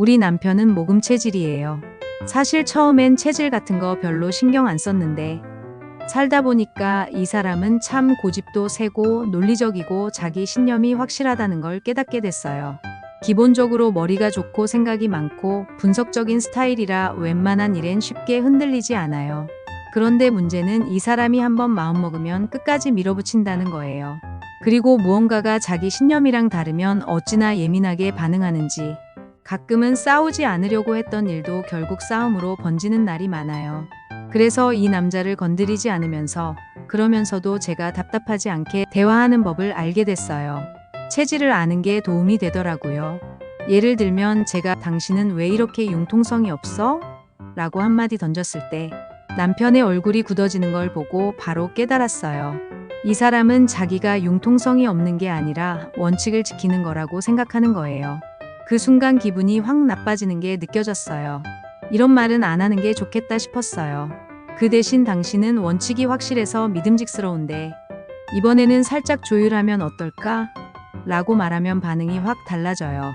우리 남편은 모금 체질이에요. 사실 처음엔 체질 같은 거 별로 신경 안 썼는데 살다 보니까 이 사람은 참 고집도 세고 논리적이고 자기 신념이 확실하다는 걸 깨닫게 됐어요. 기본적으로 머리가 좋고 생각이 많고 분석적인 스타일이라 웬만한 일엔 쉽게 흔들리지 않아요. 그런데 문제는 이 사람이 한번 마음먹으면 끝까지 밀어붙인다는 거예요. 그리고 무언가가 자기 신념이랑 다르면 어찌나 예민하게 반응하는지, 가끔은 싸우지 않으려고 했던 일도 결국 싸움으로 번지는 날이 많아요. 그래서 이 남자를 건드리지 않으면서 그러면서도 제가 답답하지 않게 대화하는 법을 알게 됐어요. 체질을 아는 게 도움이 되더라고요. 예를 들면 제가 당신은 왜 이렇게 융통성이 없어? 라고 한마디 던졌을 때 남편의 얼굴이 굳어지는 걸 보고 바로 깨달았어요. 이 사람은 자기가 융통성이 없는 게 아니라 원칙을 지키는 거라고 생각하는 거예요. 그 순간 기분이 확 나빠지는 게 느껴졌어요. 이런 말은 안 하는 게 좋겠다 싶었어요. 그 대신 당신은 원칙이 확실해서 믿음직스러운데 이번에는 살짝 조율하면 어떨까? 라고 말하면 반응이 확 달라져요.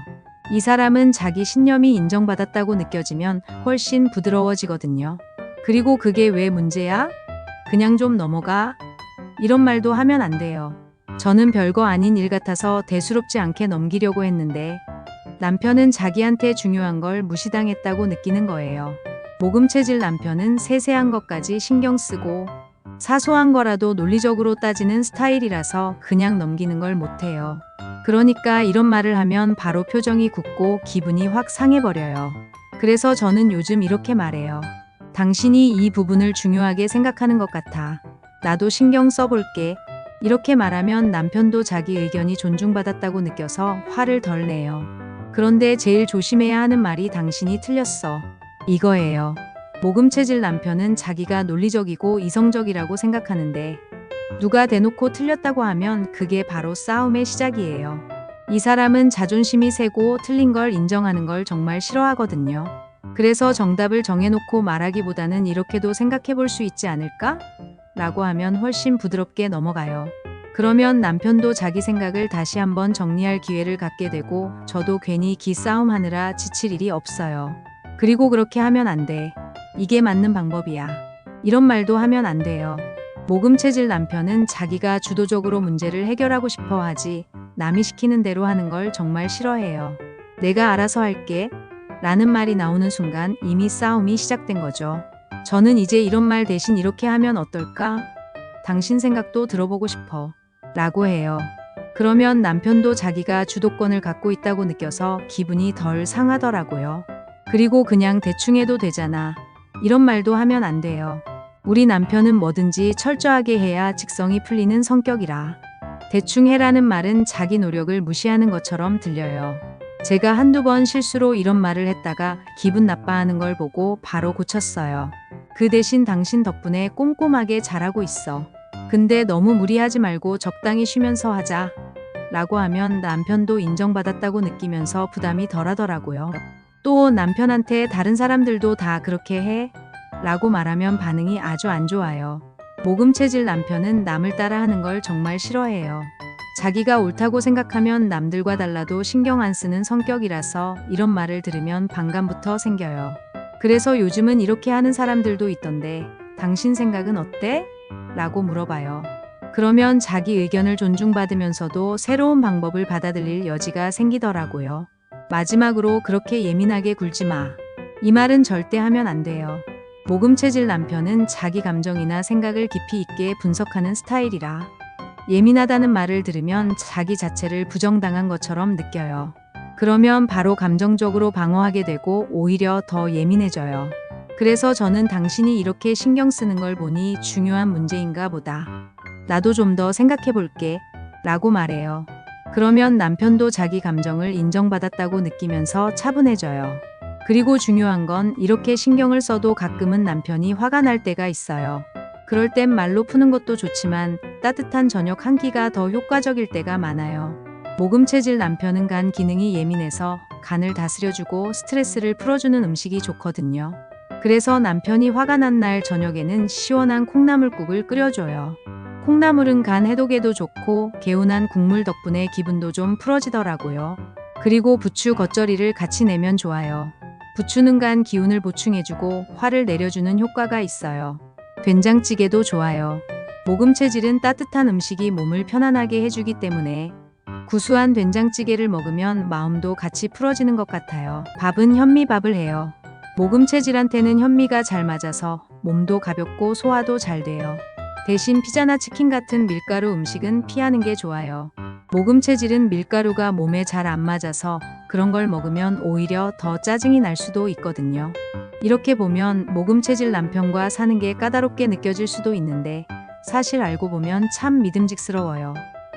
이 사람은 자기 신념이 인정받았다고 느껴지면 훨씬 부드러워지거든요. 그리고 그게 왜 문제야? 그냥 좀 넘어가? 이런 말도 하면 안 돼요. 저는 별거 아닌 일 같아서 대수롭지 않게 넘기려고 했는데 남편은 자기한테 중요한 걸 무시당했다고 느끼는 거예요. 모금 체질 남편은 세세한 것까지 신경 쓰고 사소한 거라도 논리적으로 따지는 스타일이라서 그냥 넘기는 걸 못해요. 그러니까 이런 말을 하면 바로 표정이 굳고 기분이 확 상해버려요. 그래서 저는 요즘 이렇게 말해요. 당신이 이 부분을 중요하게 생각하는 것 같아. 나도 신경 써볼게. 이렇게 말하면 남편도 자기 의견이 존중받았다고 느껴서 화를 덜 내요. 그런데 제일 조심해야 하는 말이 당신이 틀렸어. 이거예요. 모금 체질 남편은 자기가 논리적이고 이성적이라고 생각하는데 누가 대놓고 틀렸다고 하면 그게 바로 싸움의 시작이에요. 이 사람은 자존심이 세고 틀린 걸 인정하는 걸 정말 싫어하거든요. 그래서 정답을 정해놓고 말하기보다는 이렇게도 생각해 볼 수 있지 않을까? 라고 하면 훨씬 부드럽게 넘어가요. 그러면 남편도 자기 생각을 다시 한번 정리할 기회를 갖게 되고 저도 괜히 기싸움하느라 지칠 일이 없어요. 그리고 그렇게 하면 안 돼. 이게 맞는 방법이야. 이런 말도 하면 안 돼요. 모금 체질 남편은 자기가 주도적으로 문제를 해결하고 싶어 하지 남이 시키는 대로 하는 걸 정말 싫어해요. 내가 알아서 할게 라는 말이 나오는 순간 이미 싸움이 시작된 거죠. 저는 이제 이런 말 대신 이렇게 하면 어떨까? 당신 생각도 들어보고 싶어 라고 해요. 그러면 남편도 자기가 주도권을 갖고 있다고 느껴서 기분이 덜 상하더라고요. 그리고 그냥 대충 해도 되잖아. 이런 말도 하면 안 돼요. 우리 남편은 뭐든지 철저하게 해야 직성이 풀리는 성격이라 대충 해라는 말은 자기 노력을 무시하는 것처럼 들려요. 제가 한두 번 실수로 이런 말을 했다가 기분 나빠하는 걸 보고 바로 고쳤어요. 그 대신 당신 덕분에 꼼꼼하게 잘하고 있어. 근데 너무 무리하지 말고 적당히 쉬면서 하자. 라고 하면 남편도 인정받았다고 느끼면서 부담이 덜하더라고요. 또 남편한테 다른 사람들도 다 그렇게 해? 라고 말하면 반응이 아주 안 좋아요. 모금 체질 남편은 남을 따라하는 걸 정말 싫어해요. 자기가 옳다고 생각하면 남들과 달라도 신경 안 쓰는 성격이라서 이런 말을 들으면 반감부터 생겨요. 그래서 요즘은 이렇게 하는 사람들도 있던데 당신 생각은 어때? 라고 물어봐요. 그러면 자기 의견을 존중받으면서도 새로운 방법을 받아들일 여지가 생기더라고요. 마지막으로 그렇게 예민하게 굴지 마. 이 말은 절대 하면 안 돼요. 모금 체질 남편은 자기 감정이나 생각을 깊이 있게 분석하는 스타일이라 예민하다는 말을 들으면 자기 자체를 부정당한 것처럼 느껴요. 그러면 바로 감정적으로 방어하게 되고 오히려 더 예민해져요. 그래서 저는 당신이 이렇게 신경 쓰는 걸 보니 중요한 문제인가 보다. 나도 좀 더 생각해 볼게. 라고 말해요. 그러면 남편도 자기 감정을 인정받았다고 느끼면서 차분해져요. 그리고 중요한 건 이렇게 신경을 써도 가끔은 남편이 화가 날 때가 있어요. 그럴 땐 말로 푸는 것도 좋지만 따뜻한 저녁 한 끼가 더 효과적일 때가 많아요. 모금 체질 남편은 간 기능이 예민해서 간을 다스려주고 스트레스를 풀어주는 음식이 좋거든요. 그래서 남편이 화가 난 날 저녁에는 시원한 콩나물국을 끓여줘요. 콩나물은 간 해독에도 좋고 개운한 국물 덕분에 기분도 좀 풀어지더라고요. 그리고 부추 겉절이를 같이 내면 좋아요. 부추는 간 기운을 보충해주고 화를 내려주는 효과가 있어요. 된장찌개도 좋아요. 모금 체질은 따뜻한 음식이 몸을 편안하게 해주기 때문에 구수한 된장찌개를 먹으면 마음도 같이 풀어지는 것 같아요. 밥은 현미밥을 해요. 모금 체질한테는 현미가 잘 맞아서 몸도 가볍고 소화도 잘 돼요. 대신 피자나 치킨 같은 밀가루 음식은 피하는 게 좋아요. 모금 체질은 밀가루가 몸에 잘 안 맞아서 그런 걸 먹으면 오히려 더 짜증이 날 수도 있거든요. 이렇게 보면 모금 체질 남편과 사는 게 까다롭게 느껴질 수도 있는데 사실 알고 보면 참 믿음직스러워요.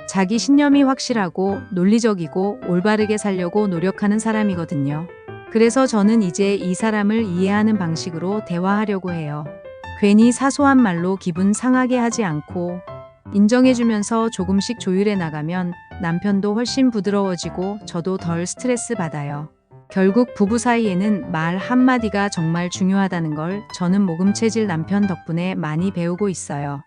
자기 신념이 확실하고 논리적이고 올바르게 살려고 노력하는 사람이거든요. 그래서 저는 이제 이 사람을 이해하는 방식으로 대화하려고 해요. 괜히 사소한 말로 기분 상하게 하지 않고 인정해주면서 조금씩 조율해 나가면 남편도 훨씬 부드러워지고 저도 덜 스트레스 받아요. 결국 부부 사이에는 말 한마디가 정말 중요하다는 걸 저는 모금 체질 남편 덕분에 많이 배우고 있어요.